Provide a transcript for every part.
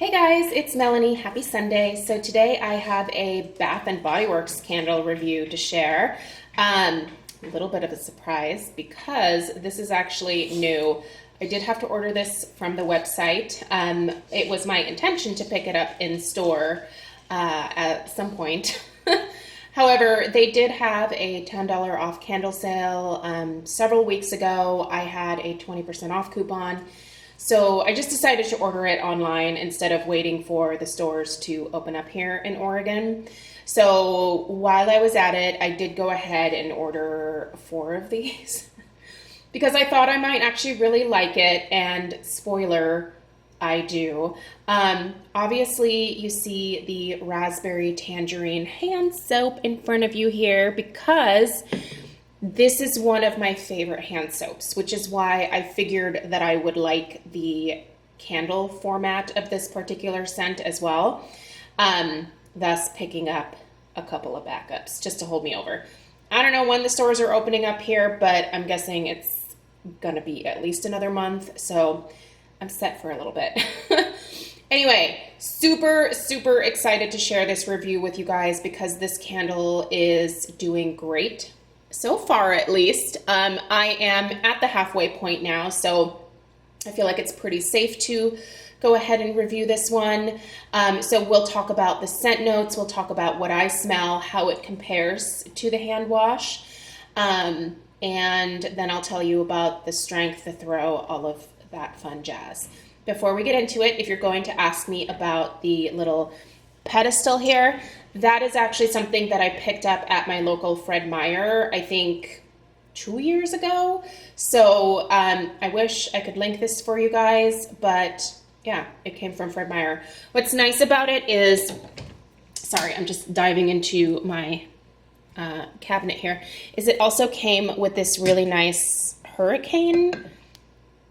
Hey guys, it's Melanie. Happy Sunday. So today I have a Bath and Body Works candle review to share. A little bit of a surprise because this is actually new. I did have to order this from the website. It was my intention to pick it up in store at some point. However, they did have a $10 off candle sale several weeks ago. I had a 20% off coupon. So I just decided to order it online instead of waiting for the stores to open up here in Oregon. So while I was at it, I did go ahead and order 4 of these because I thought I might actually really like it, and spoiler, I do. Obviously, you see the raspberry tangerine hand soap in front of you here because this is one of my favorite hand soaps, which is why I figured that I would like the candle format of this particular scent as well, thus picking up a couple of backups just to hold me over. I don't know when the stores are opening up here, but I'm guessing it's going to be at least another month, so I'm set for a little bit. Anyway, super excited to share this review with you guys because this candle is doing great. So far, at least. I am at the halfway point now, so I feel like it's pretty safe to go ahead and review this one. So we'll talk about the scent notes, we'll talk about what I smell, how it compares to the hand wash, and then I'll tell you about the strength, the throw, all of that fun jazz. Before we get into it, if you're going to ask me about the little pedestal here, that is actually something that I picked up at my local Fred Meyer, I think 2 years ago. So I wish I could link this for you guys, but yeah, it came from Fred Meyer. What's nice about it is, sorry, I'm just diving into my cabinet here, is it also came with this really nice hurricane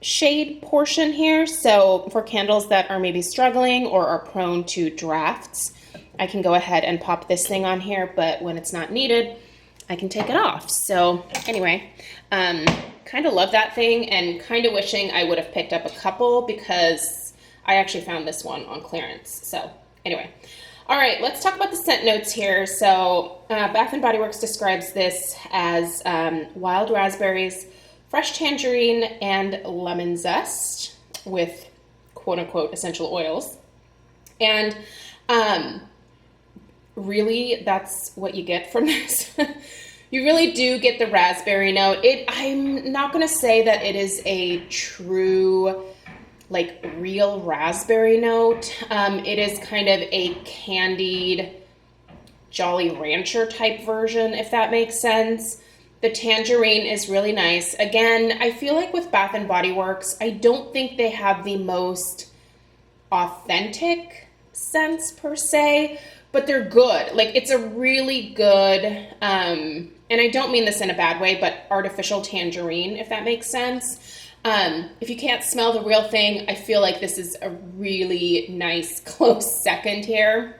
shade portion here. So for candles that are maybe struggling or are prone to drafts, I can go ahead and pop this thing on here, but when it's not needed, I can take it off. So anyway, kind of love that thing and kind of wishing I would have picked up a couple because I actually found this one on clearance. So anyway, all right, let's talk about the scent notes here. So Bath and Body Works describes this as wild raspberries, fresh tangerine, and lemon zest with quote-unquote essential oils. And really, that's what you get from this. You really do get the raspberry note. I'm not going to say that it is a true, like, real raspberry note. It is kind of a candied Jolly Rancher type version, if that makes sense. The tangerine is really nice. Again, I feel like with Bath and Body Works, I don't think they have the most authentic scents per se, but they're good. Like, it's a really good, and I don't mean this in a bad way, but artificial tangerine, if that makes sense. If you can't smell the real thing, I feel like this is a really nice close second here.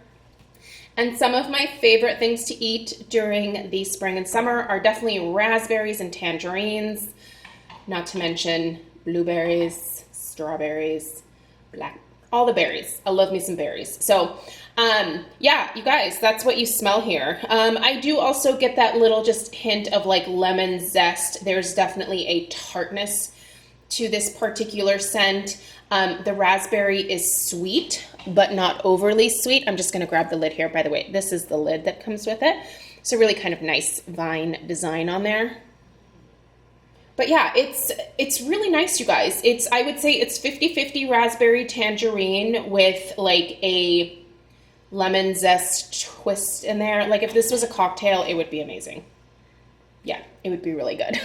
And some of my favorite things to eat during the spring and summer are definitely raspberries and tangerines, not to mention blueberries, strawberries, all the berries. I love me some berries. So yeah, you guys, that's what you smell here. I do also get that little just hint of like lemon zest. There's definitely a tartness to this particular scent. The raspberry is sweet, but not overly sweet. I'm just going to grab the lid here. By the way, this is the lid that comes with it. So really kind of nice vine design on there. But yeah, it's really nice, you guys. I would say it's 50-50 raspberry tangerine with like a lemon zest twist in there. Like if this was a cocktail, it would be amazing. Yeah, it would be really good.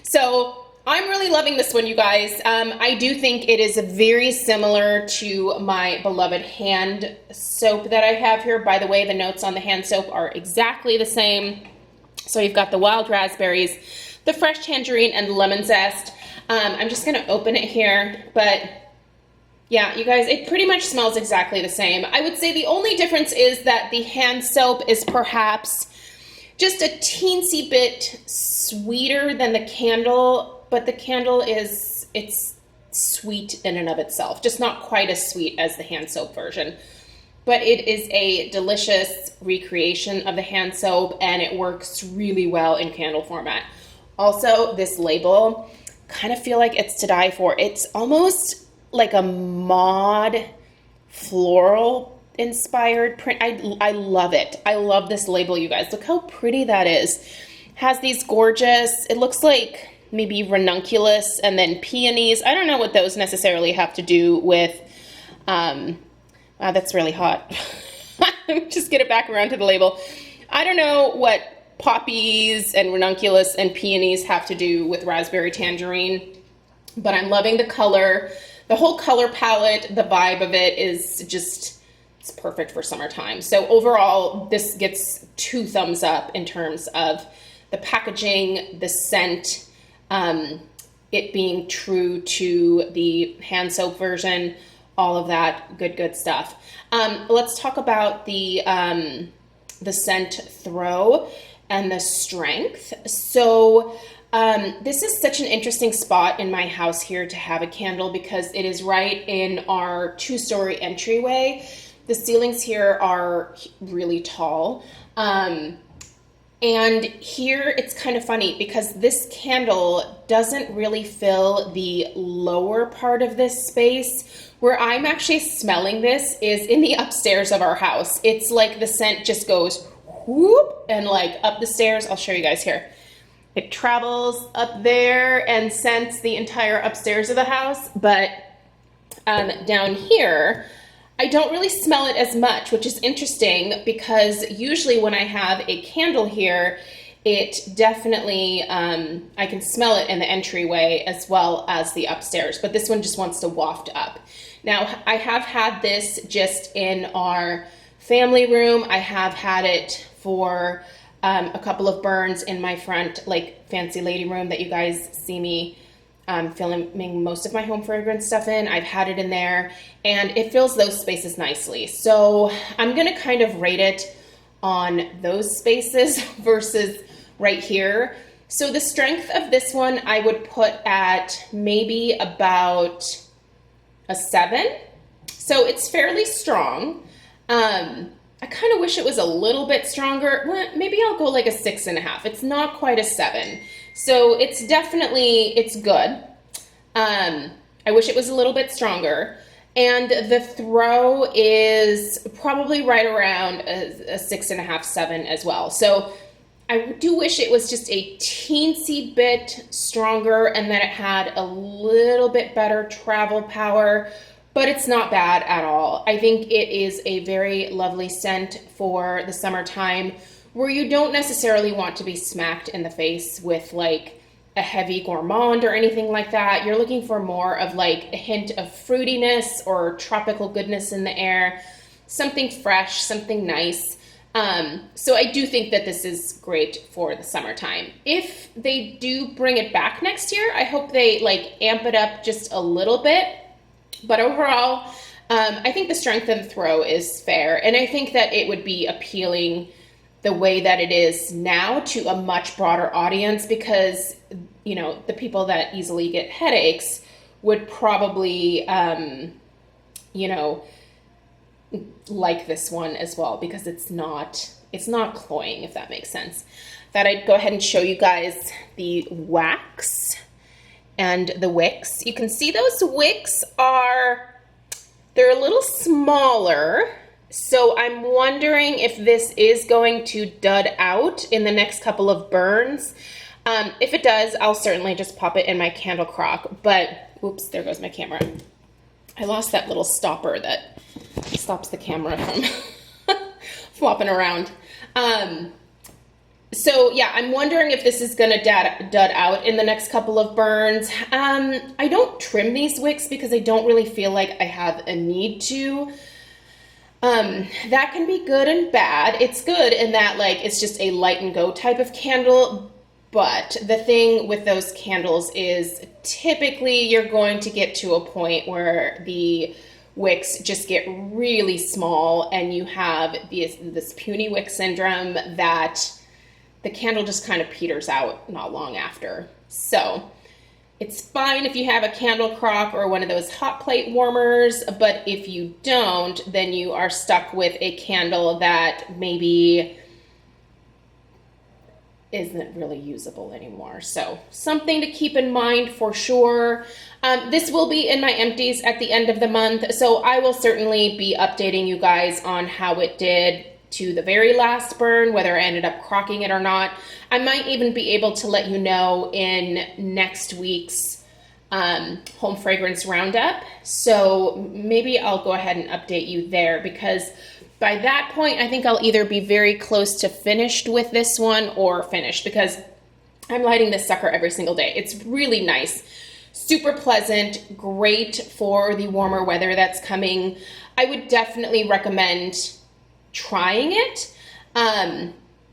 So I'm really loving this one, you guys. I do think it is very similar to my beloved hand soap that I have here. By the way, the notes on the hand soap are exactly the same. So you've got the wild raspberries, the fresh tangerine, and the lemon zest. I'm just gonna open it here, but yeah, you guys, it pretty much smells exactly the same. I would say the only difference is that the hand soap is perhaps just a teensy bit sweeter than the candle, but the candle it's sweet in and of itself, just not quite as sweet as the hand soap version. But it is a delicious recreation of the hand soap, and it works really well in candle format. Also, this label, kind of feel like it's to die for. It's almost like a mod floral inspired print. I love it. I love this label, you guys. Look how pretty that is. Has these gorgeous, it looks like maybe ranunculus and then peonies. I don't know what those necessarily have to do with, wow, that's really hot. Let me just get it back around to the label. I don't know what poppies and ranunculus and peonies have to do with raspberry tangerine, but I'm loving the color. The whole color palette, the vibe of it is just, it's perfect for summertime. So overall, this gets 2 thumbs up in terms of the packaging, the scent, it being true to the hand soap version, all of that good stuff. Let's talk about the scent throw and the strength. So this is such an interesting spot in my house here to have a candle because it is right in our 2-story entryway. The ceilings here are really tall. And here it's kind of funny because this candle doesn't really fill the lower part of this space. Where I'm actually smelling this is in the upstairs of our house. It's like the scent just goes whoop and like up the stairs. I'll show you guys here. It travels up there and scents the entire upstairs of the house, but down here, I don't really smell it as much, which is interesting because usually when I have a candle here, it definitely, I can smell it in the entryway as well as the upstairs, but this one just wants to waft up. Now, I have had this just in our family room. I have had it for a couple of burns in my front, like fancy lady room that you guys see me filming most of my home fragrance stuff in. I've had it in there and it fills those spaces nicely. So I'm gonna kind of rate it on those spaces versus right here. So the strength of this one I would put at maybe about a 7. So it's fairly strong. I kind of wish it was a little bit stronger. Well, maybe I'll go like a 6.5. It's not quite a 7. So it's definitely, it's good. I wish it was a little bit stronger. And the throw is probably right around a 6.5, 7 as well. So I do wish it was just a teensy bit stronger and that it had a little bit better travel power, but it's not bad at all. I think it is a very lovely scent for the summertime where you don't necessarily want to be smacked in the face with like a heavy gourmand or anything like that. You're looking for more of like a hint of fruitiness or tropical goodness in the air, something fresh, something nice. So I do think that this is great for the summertime. If they do bring it back next year, I hope they like amp it up just a little bit. But overall, I think the strength of the throw is fair. And I think that it would be appealing the way that it is now to a much broader audience because, you know, the people that easily get headaches would probably, you know, like this one as well because it's not cloying, if that makes sense. Thought I'd go ahead and show you guys the wax and the wicks. You can see those wicks they're a little smaller. So I'm wondering if this is going to dud out in the next couple of burns. If it does, I'll certainly just pop it in my candle crock, but oops, there goes my camera. I lost that little stopper that stops the camera from flopping around. So yeah, I'm wondering if this is gonna dud out in the next couple of burns. I don't trim these wicks because I don't really feel like I have a need to. That can be good and bad. It's good in that like it's just a light and go type of candle, but the thing with those candles is typically you're going to get to a point where the wicks just get really small and you have this puny wick syndrome that the candle just kind of peters out not long after. So It's fine if you have a candle crock or one of those hot plate warmers, but if you don't, then you are stuck with a candle that maybe isn't really usable anymore. So something to keep in mind for sure. This will be in my empties at the end of the month, so I will certainly be updating you guys on how it did to the very last burn, whether I ended up crocking it or not. I might even be able to let you know in next week's home fragrance roundup. So maybe I'll go ahead and update you there, because by that point, I think I'll either be very close to finished with this one or finished, because I'm lighting this sucker every single day. It's really nice, super pleasant, great for the warmer weather that's coming. I would definitely recommend trying it.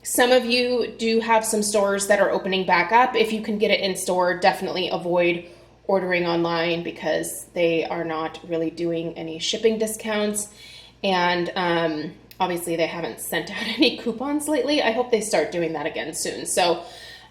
Some of you do have some stores that are opening back up. If you can get it in store, definitely avoid ordering online, because they are not really doing any shipping discounts. And obviously they haven't sent out any coupons lately. I hope they start doing that again soon. So,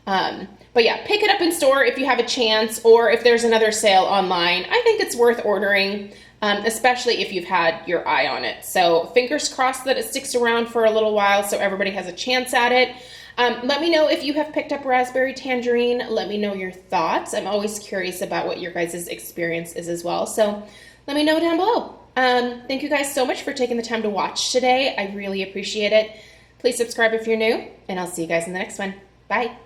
but yeah, pick it up in store if you have a chance, or if there's another sale online. I think it's worth ordering, especially if you've had your eye on it. So fingers crossed that it sticks around for a little while so everybody has a chance at it. Let me know if you have picked up Raspberry Tangerine. Let me know your thoughts. I'm always curious about what your guys' experience is as well. So let me know down below. Thank you guys so much for taking the time to watch today. I really appreciate it. Please subscribe if you're new, and I'll see you guys in the next one. Bye.